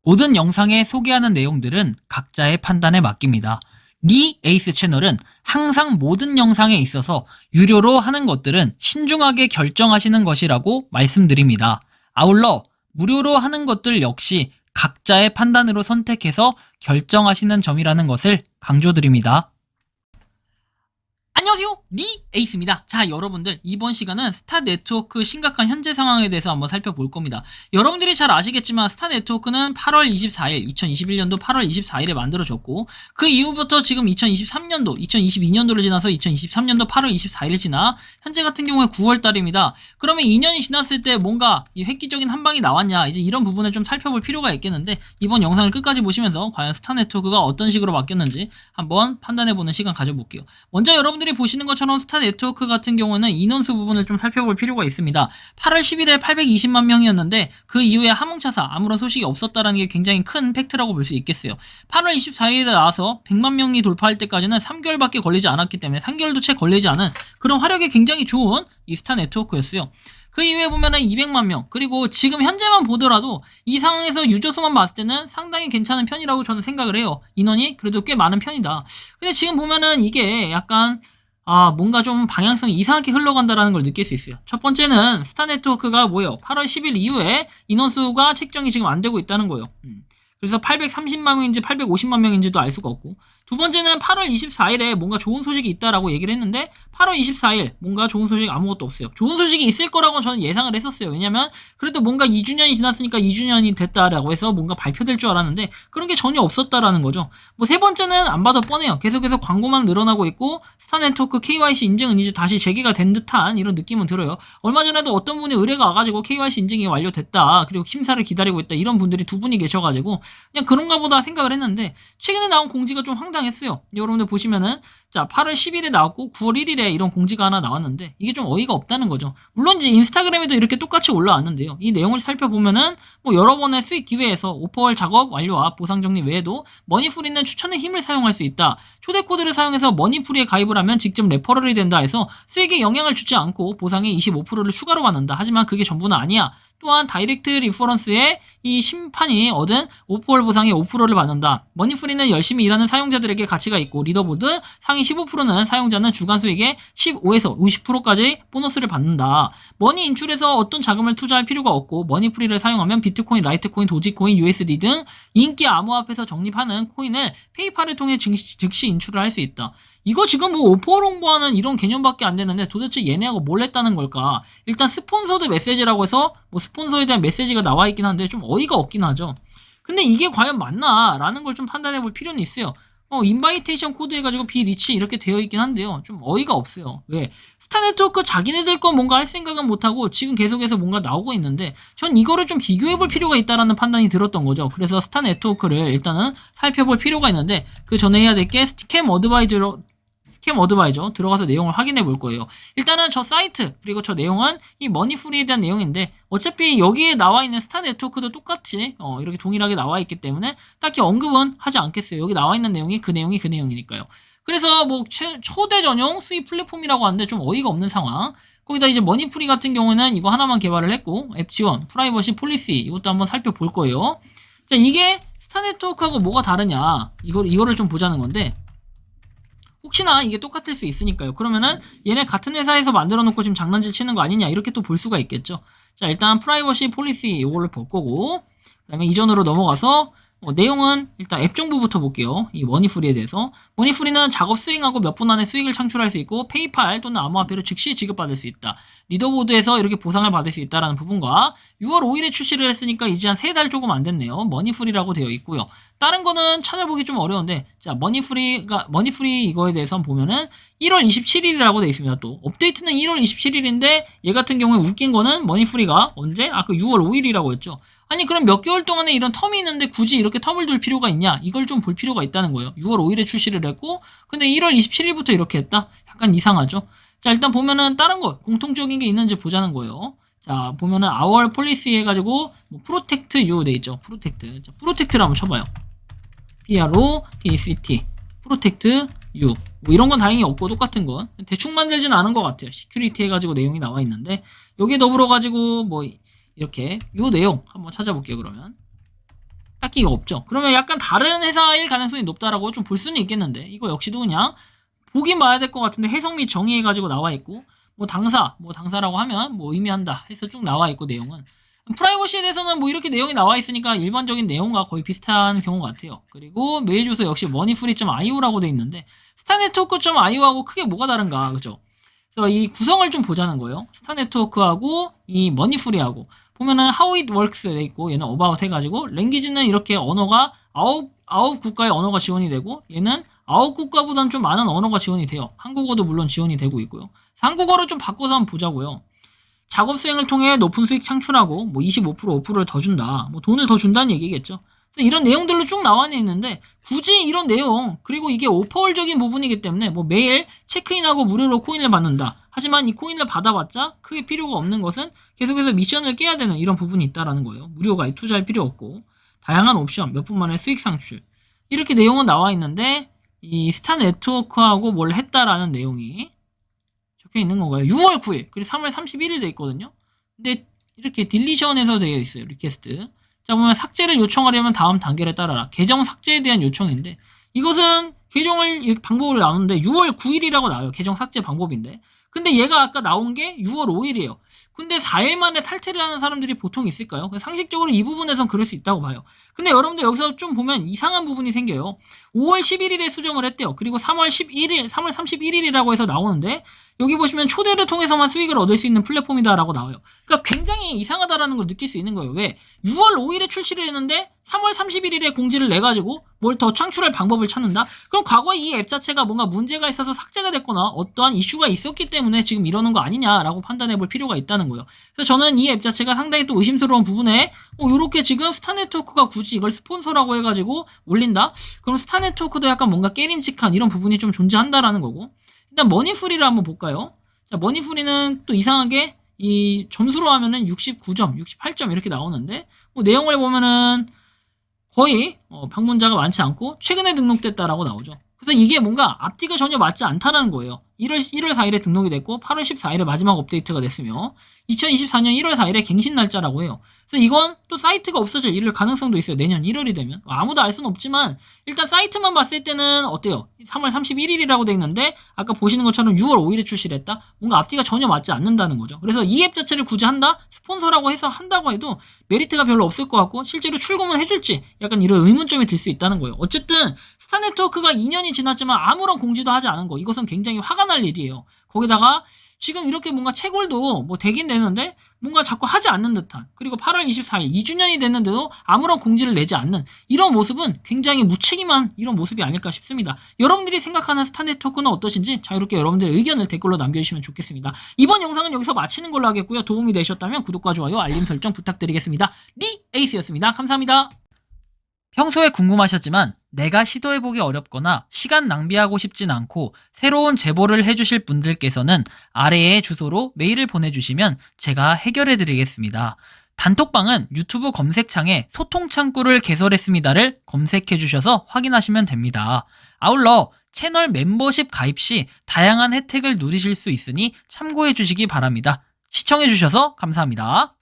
모든 영상에 소개하는 내용들은 각자의 판단에 맡깁니다. 리 에이스 채널은 항상 모든 영상에 있어서 유료로 하는 것들은 신중하게 결정하시는 것이라고 말씀드립니다. 아울러 무료로 하는 것들 역시 각자의 판단으로 선택해서 결정하시는 점이라는 것을 강조드립니다. 안녕하세요, 리 에이스입니다. 자, 여러분들, 이번 시간은 스타네트워크 심각한 현재 상황에 대해서 한번 살펴볼 겁니다. 여러분들이 잘 아시겠지만 스타네트워크는 8월 24일 2021년도 8월 24일에 만들어졌고, 그 이후부터 지금 2023년도 2022년도를 지나서 2023년도 8월 24일을 지나 현재 같은 경우에 9월달입니다. 그러면 2년이 지났을 때 뭔가 이 획기적인 한방이 나왔냐, 이제 이런 부분을 좀 살펴볼 필요가 있겠는데, 이번 영상을 끝까지 보시면서 과연 스타네트워크가 어떤 식으로 바뀌었는지 한번 판단해보는 시간 가져볼게요. 먼저 여러분들이 보시는 것처럼 스타네트워크 같은 경우는 인원수 부분을 좀 살펴볼 필요가 있습니다. 8월 10일에 820만 명이었는데 그 이후에 함흥차사 아무런 소식이 없었다는 게 굉장히 큰 팩트라고 볼 수 있겠어요. 8월 24일에 나와서 100만 명이 돌파할 때까지는 3개월밖에 걸리지 않았기 때문에 3개월도 채 걸리지 않은 그런 화력이 굉장히 좋은 이 스타네트워크였어요. 그 이후에 보면은 200만 명, 그리고 지금 현재만 보더라도 이 상황에서 유저수만 봤을 때는 상당히 괜찮은 편이라고 저는 생각을 해요. 인원이 그래도 꽤 많은 편이다. 근데 지금 보면은 이게 약간 뭔가 좀 방향성이 이상하게 흘러간다라는 걸 느낄 수 있어요. 첫 번째는 스타네트워크가 뭐예요? 8월 10일 이후에 인원수가 책정이 지금 안 되고 있다는 거예요. 그래서 830만 명인지 850만 명인지도 알 수가 없고, 두 번째는 8월 24일에 뭔가 좋은 소식이 있다라고 얘기를 했는데 8월 24일 뭔가 좋은 소식 아무것도 없어요. 좋은 소식이 있을 거라고 저는 예상을 했었어요. 왜냐면 그래도 뭔가 2주년이 지났으니까 2주년이 됐다라고 해서 뭔가 발표될 줄 알았는데 그런 게 전혀 없었다라는 거죠. 뭐 세 번째는 안 봐도 뻔해요. 계속해서 광고만 늘어나고 있고 스타네트워크 KYC 인증은 이제 다시 재개가 된 듯한 이런 느낌은 들어요. 얼마 전에도 어떤 분이 의뢰가 와가지고 KYC 인증이 완료됐다, 그리고 심사를 기다리고 있다, 이런 분들이 두 분이 계셔가지고 그냥 그런가 보다 생각을 했는데 최근에 나온 공지가 좀 황당했어요. 여러분들 보시면은 자, 8월 10일에 나왔고 9월 1일에 이런 공지가 하나 나왔는데 이게 좀 어이가 없다는 거죠. 물론 이제 인스타그램에도 이렇게 똑같이 올라왔는데요. 이 내용을 살펴보면은 뭐 여러 번의 수익 기회에서 오퍼월 작업 완료와 보상 정리 외에도 머니프리는 추천의 힘을 사용할 수 있다. 초대 코드를 사용해서 머니프리에 가입을 하면 직접 레퍼럴이 된다 해서 수익에 영향을 주지 않고 보상의 25%를 추가로 받는다. 하지만 그게 전부는 아니야. 또한 다이렉트 리퍼런스에 이 심판이 얻은 오퍼월 보상의 5%를 받는다. 머니프리는 열심히 일하는 사용자들에게 가치가 있고 리더보드 상위 15%는 사용자는 주간 수익의 15에서 50%까지 보너스를 받는다. 머니 인출에서 어떤 자금을 투자할 필요가 없고 머니프리를 사용하면 비트코인, 라이트코인, 도지코인, USD 등 인기 암호화폐에서 적립하는 코인을 페이팔을 통해 즉시 인출을 할 수 있다. 이거 지금 뭐 오퍼 홍보하는 이런 개념밖에 안 되는데 도대체 얘네하고 뭘 했다는 걸까? 일단 스폰서드 메시지라고 해서 뭐 스폰서에 대한 메시지가 나와 있긴 한데 좀 어이가 없긴 하죠. 근데 이게 과연 맞나? 라는 걸 좀 판단해 볼 필요는 있어요. 인바이테이션 코드 해가지고 비리치 이렇게 되어 있긴 한데요. 좀 어이가 없어요. 왜? 스타네트워크 자기네들 거 뭔가 할 생각은 못하고 지금 계속해서 뭔가 나오고 있는데 전 이거를 좀 비교해 볼 필요가 있다라는 판단이 들었던 거죠. 그래서 스타네트워크를 일단은 살펴볼 필요가 있는데 그 전에 해야 될 게 스캠 어드바이저 들어가서 내용을 확인해 볼 거예요. 일단은 저 사이트 그리고 저 내용은 이 머니프리에 대한 내용인데 어차피 여기에 나와 있는 스타네트워크도 똑같이 이렇게 동일하게 나와 있기 때문에 딱히 언급은 하지 않겠어요. 여기 나와 있는 내용이 그 내용이니까요. 그래서 뭐 초대 전용 수입 플랫폼이라고 하는데 좀 어이가 없는 상황. 거기다 이제 머니프리 같은 경우는 이거 하나만 개발을 했고 앱 지원, 프라이버시 폴리시 이것도 한번 살펴볼 거예요. 자, 이게 스타네트워크하고 뭐가 다르냐 이거를 좀 보자는 건데 혹시나 이게 똑같을 수 있으니까요. 그러면은 얘네 같은 회사에서 만들어 놓고 지금 장난질 치는 거 아니냐 이렇게 또 볼 수가 있겠죠. 자, 일단 프라이버시 폴리시 이거를 볼 거고 그 다음에 이전으로 넘어가서 내용은 일단 앱 정보부터 볼게요. 이 머니프리에 대해서. 머니프리는 작업 수행하고 몇 분 안에 수익을 창출할 수 있고 페이팔 또는 암호화폐로 즉시 지급받을 수 있다. 리더보드에서 이렇게 보상을 받을 수 있다라는 부분과 6월 5일에 출시를 했으니까 이제 한 3달 조금 안 됐네요. 머니프리라고 되어 있고요. 다른 거는 찾아보기 좀 어려운데 자, 머니프리 이거에 대해서 보면은 1월 27일이라고 되어 있습니다. 또 업데이트는 1월 27일인데 얘 같은 경우에 웃긴 거는 머니프리가 언제? 아까 6월 5일이라고 했죠. 아니 그럼 몇 개월 동안에 이런 텀이 있는데 굳이 이렇게 텀을 둘 필요가 있냐? 이걸 좀 볼 필요가 있다는 거예요. 6월 5일에 출시를 했고 근데 1월 27일부터 이렇게 했다? 약간 이상하죠? 자, 일단 보면은 다른 거 공통적인 게 있는지 보자는 거예요. 자, 보면은 our policy 해가지고 뭐 protect you 돼 있죠. protect. 자, protect를 한번 쳐봐요. PROTECT protect you 뭐 이런 건 다행히 없고 똑같은 건 대충 만들진 않은 것 같아요. security 해가지고 내용이 나와 있는데 여기에 더불어 가지고 뭐 이렇게 요 내용 한번 찾아볼게요. 그러면 딱히 이거 없죠. 그러면 약간 다른 회사일 가능성이 높다라고 좀 볼 수는 있겠는데 이거 역시도 그냥 보긴 봐야 될 것 같은데 해석 및 정의해가지고 나와 있고 뭐 당사라고 하면 뭐 의미한다 해서 쭉 나와 있고 내용은 프라이버시에 대해서는 뭐 이렇게 내용이 나와 있으니까 일반적인 내용과 거의 비슷한 경우 같아요. 그리고 메일 주소 역시 moneyfree.io라고 돼 있는데 스타네트워크.io하고 크게 뭐가 다른가 그죠? 그래서 이 구성을 좀 보자는 거예요. 스타네트워크하고 이 머니프리하고 보면은 how it works 돼 있고 얘는 about 해가지고 랭귀지는 이렇게 언어가 아홉 국가의 언어가 지원이 되고 얘는 9국가보다는 좀 많은 언어가 지원이 돼요. 한국어도 물론 지원이 되고 있고요. 한국어를 좀 바꿔서 한번 보자고요. 작업 수행을 통해 높은 수익 창출하고 뭐 25% 5%를 더 준다. 뭐 돈을 더 준다는 얘기겠죠. 그래서 이런 내용들로 쭉 나와 있는데 굳이 이런 내용 그리고 이게 오퍼월적인 부분이기 때문에 뭐 매일 체크인하고 무료로 코인을 받는다. 하지만 이 코인을 받아봤자 크게 필요가 없는 것은 계속해서 미션을 깨야 되는 이런 부분이 있다라는 거예요. 무료가 투자할 필요 없고 다양한 옵션 몇 분 만에 수익 창출 이렇게 내용은 나와 있는데 이 스타 네트워크하고 뭘 했다라는 내용이 적혀 있는 건가요? 6월 9일 그리고 3월 31일 돼 있거든요. 근데 이렇게 딜리션에서 되어 있어요. 리퀘스트. 자 보면 삭제를 요청하려면 다음 단계를 따라라. 계정 삭제에 대한 요청인데 이것은 계정을 방법을 나오는데 6월 9일이라고 나와요. 계정 삭제 방법인데 근데 얘가 아까 나온 게 6월 5일이에요. 근데 4일 만에 탈퇴를 하는 사람들이 보통 있을까요? 상식적으로 이 부분에선 그럴 수 있다고 봐요. 근데 여러분들 여기서 좀 보면 이상한 부분이 생겨요. 5월 11일에 수정을 했대요. 그리고 3월 31일이라고 해서 나오는데 여기 보시면 초대를 통해서만 수익을 얻을 수 있는 플랫폼이다라고 나와요. 그러니까 굉장히 이상하다라는 걸 느낄 수 있는 거예요. 왜? 6월 5일에 출시를 했는데 3월 31일에 공지를 내가지고 뭘 더 창출할 방법을 찾는다? 그럼 과거에 이 앱 자체가 뭔가 문제가 있어서 삭제가 됐거나 어떠한 이슈가 있었기 때문에 지금 이러는 거 아니냐라고 판단해 볼 필요가 있다는 거예요. 그래서 저는 이 앱 자체가 상당히 또 의심스러운 부분에 요렇게 지금 스타네트워크가 굳이 이걸 스폰서라고 해가지고 올린다? 그럼 스타네트워크도 약간 뭔가 깨림직한 이런 부분이 좀 존재한다라는 거고 일단 머니프리를 한번 볼까요? 자, 머니프리는 또 이상하게 이 점수로 하면은 69점, 68점 이렇게 나오는데 뭐 내용을 보면은 거의 방문자가 많지 않고 최근에 등록됐다라고 나오죠. 그래서 이게 뭔가 앞뒤가 전혀 맞지 않다는 거예요. 1월 4일에 등록이 됐고 8월 14일에 마지막 업데이트가 됐으며 2024년 1월 4일에 갱신 날짜라고 해요. 그래서 이건 또 사이트가 없어질 이럴 가능성도 있어요. 내년 1월이 되면. 아무도 알 수는 없지만 일단 사이트만 봤을 때는 어때요? 3월 31일이라고 돼 있는데 아까 보시는 것처럼 6월 5일에 출시를 했다? 뭔가 앞뒤가 전혀 맞지 않는다는 거죠. 그래서 이 앱 자체를 굳이 한다? 스폰서라고 해서 한다고 해도 메리트가 별로 없을 것 같고 실제로 출금은 해줄지 약간 이런 의문점이 들 수 있다는 거예요. 어쨌든 스타네트워크가 2년이 지났지만 아무런 공지도 하지 않은 거 이것은 굉장히 화가 날 일이에요. 거기다가 지금 이렇게 뭔가 채굴도 뭐 되긴 되는데 뭔가 자꾸 하지 않는 듯한 그리고 8월 24일 2주년이 됐는데도 아무런 공지를 내지 않는 이런 모습은 굉장히 무책임한 이런 모습이 아닐까 싶습니다. 여러분들이 생각하는 스타네트워크는 어떠신지 자유롭게 여러분들의 의견을 댓글로 남겨주시면 좋겠습니다. 이번 영상은 여기서 마치는 걸로 하겠고요. 도움이 되셨다면 구독과 좋아요 알림 설정 부탁드리겠습니다. 에이스였습니다. 감사합니다. 평소에 궁금하셨지만 내가 시도해보기 어렵거나 시간 낭비하고 싶진 않고 새로운 제보를 해주실 분들께서는 아래의 주소로 메일을 보내주시면 제가 해결해드리겠습니다. 단톡방은 유튜브 검색창에 소통창구를 개설했습니다를 검색해주셔서 확인하시면 됩니다. 아울러 채널 멤버십 가입 시 다양한 혜택을 누리실 수 있으니 참고해주시기 바랍니다. 시청해주셔서 감사합니다.